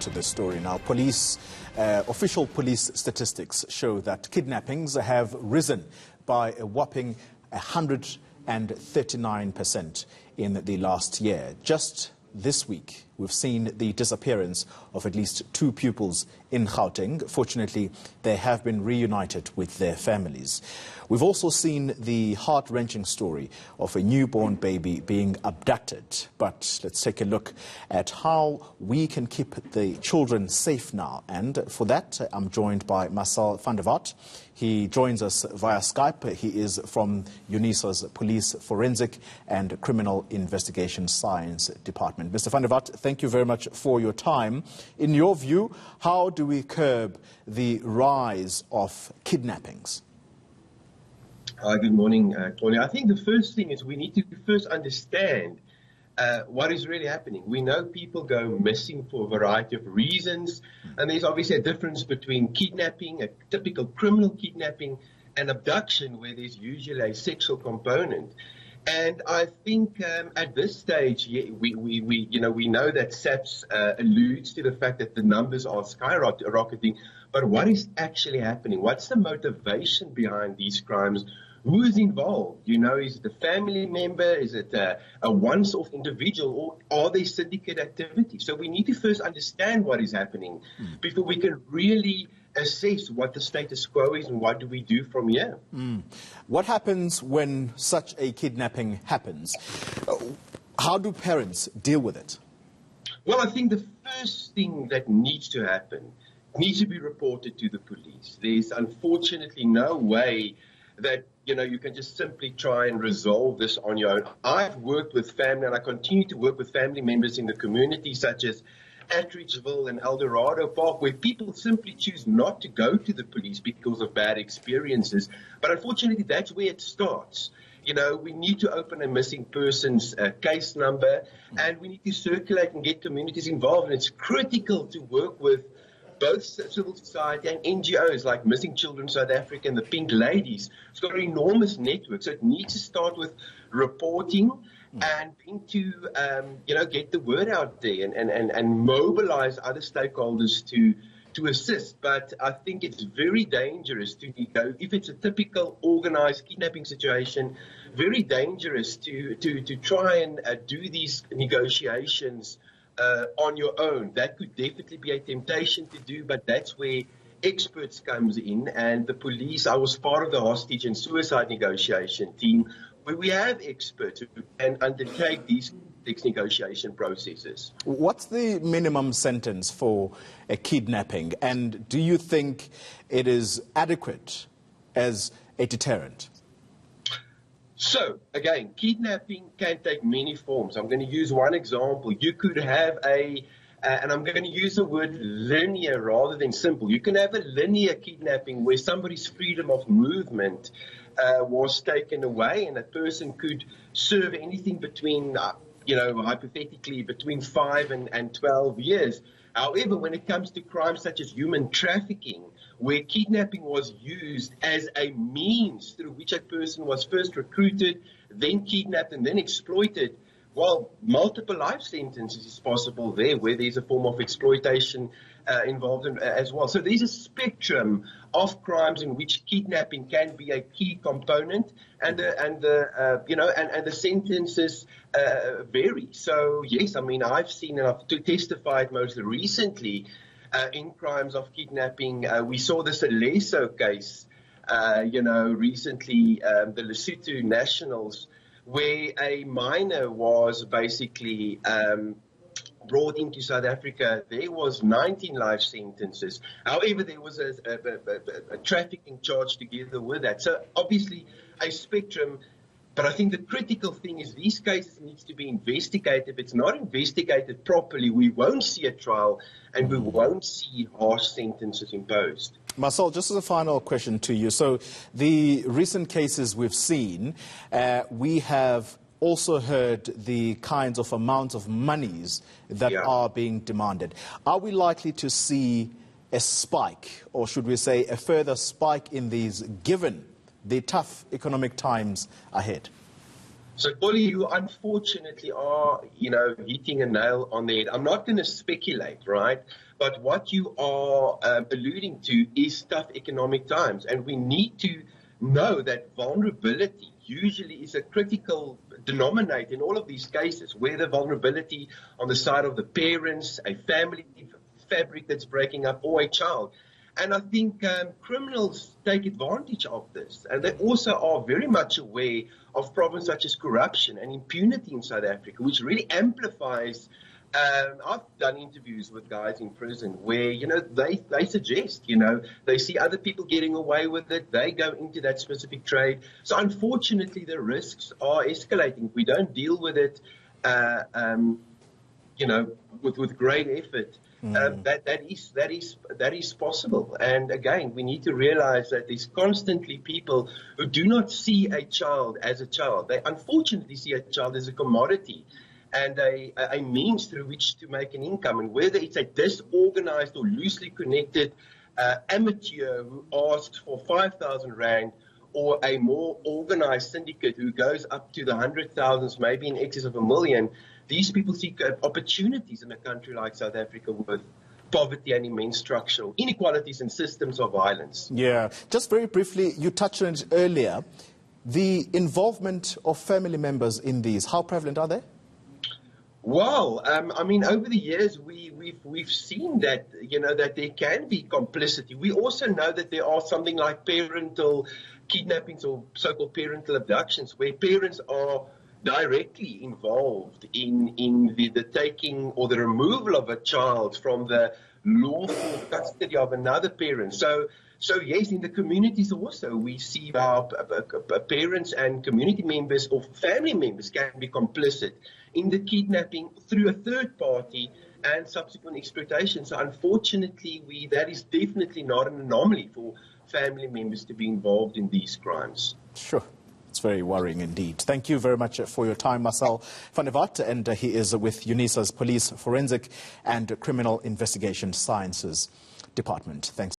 to this story now. Official police statistics show that kidnappings have risen by a whopping 139% in the last year. Just this week, we've seen the disappearance of at least 2 pupils in Gauteng. Fortunately, they have been reunited with their families. We've also seen the heart-wrenching story of a newborn baby being abducted. But let's take a look at how we can keep the children safe now. And for that, I'm joined by Marcel. He joins us via Skype. He is from Unisa's Police Forensic and Criminal Investigation Science Department. Mr. Van der Walt, thank you very much for your time. In your view, how do we curb the rise of kidnappings? Good morning, Tony. I think the first thing is we need to first understand what is really happening. We know people go missing for a variety of reasons, and there's obviously a difference between kidnapping, a typical criminal kidnapping, and abduction, where there's usually a sexual component. And I think at this stage, we know that SAPS alludes to the fact that the numbers are skyrocketing, but what is actually happening? What's the motivation behind these crimes? Who is involved? Is it a family member? Is it a once-off individual? Or are they syndicate activity? So we need to first understand what is happening before we can really assess what the status quo is and what do we do from here. What happens when such a kidnapping happens? How do parents deal with it? Well, I think the first thing that needs to happen needs to be reported to the police. There's unfortunately no way that you can just simply try and resolve this on your own. I've worked with family, and I continue to work with family members in the community, such as Attridgeville and Eldorado Park, where people simply choose not to go to the police because of bad experiences. But unfortunately, that's where it starts. We need to open a missing persons case number, and we need to circulate and get communities involved. And it's critical to work with both civil society and NGOs like Missing Children South Africa and the Pink Ladies. It's got an enormous network, so it needs to start with reporting and to get the word out there and mobilize other stakeholders to assist. But I think it's very dangerous to go, if it's a typical organized kidnapping situation, very dangerous to try and do these negotiations on your own. That could definitely be a temptation to do, but that's where experts comes in, and the police. I was part of the hostage and suicide negotiation team, where we have experts who can undertake these negotiation processes. What's the minimum sentence for a kidnapping, and do you think it is adequate as a deterrent? So, again, kidnapping can take many forms. I'm going to use one example. You could have and I'm going to use the word linear rather than simple. You can have a linear kidnapping where somebody's freedom of movement was taken away, and a person could serve anything between, hypothetically, between 5 and 12 years. However, when it comes to crimes such as human trafficking, where kidnapping was used as a means through which a person was first recruited, then kidnapped, and then exploited, well, multiple life sentences is possible there, where there's a form of exploitation involved as well. So there's a spectrum of crimes in which kidnapping can be a key component, and the sentences vary. So yes, I've seen, and I've testified most recently in crimes of kidnapping. We saw the Seleso case, recently, the Lesotho nationals, where a minor was basically brought into South Africa. There was 19 life sentences. However, there was a trafficking charge together with that. So obviously a spectrum. But I think the critical thing is these cases need to be investigated. If it's not investigated properly, we won't see a trial and we won't see harsh sentences imposed. Marcel, just as a final question to you. So the recent cases we've seen, we have also heard the kinds of amounts of monies that are being demanded. Are we likely to see a spike, or should we say a further spike in these, given the tough economic times ahead? So, Polly, you unfortunately are, hitting a nail on the head. I'm not going to speculate, right? But what you are alluding to is tough economic times. And we need to know that vulnerability usually is a critical denominator in all of these cases, whether vulnerability on the side of the parents, a family fabric that's breaking up, or a child. And I think criminals take advantage of this. And they also are very much aware of problems such as corruption and impunity in South Africa, which really amplifies. I've done interviews with guys in prison where, they suggest, they see other people getting away with it. They go into that specific trade. So unfortunately, the risks are escalating. If we don't deal with it, with great effort, that is possible. And again, we need to realize that there's constantly people who do not see a child as a child. They unfortunately see a child as a commodity and a means through which to make an income. And whether it's a disorganized or loosely connected amateur who asks for 5,000 Rand, or a more organized syndicate who goes up to the 100,000s, maybe in excess of $1 million, these people seek opportunities in a country like South Africa with poverty and immense structural inequalities and systems of violence. Yeah. Just very briefly, you touched on it earlier. The involvement of family members in these, how prevalent are they? Well, over the years, we've seen that, that there can be complicity. We also know that there are something like parental kidnappings or so-called parental abductions, where parents are directly involved in the taking or the removal of a child from the lawful custody of another parent. So yes, in the communities also, we see our parents and community members or family members can be complicit in the kidnapping through a third party and subsequent exploitation. So unfortunately, that is definitely not an anomaly for family members to be involved in these crimes. Sure. It's very worrying indeed. Thank you very much for your time, Marcel van der Walt, and he is with Unisa's Police Forensic and Criminal Investigation Sciences Department. Thanks.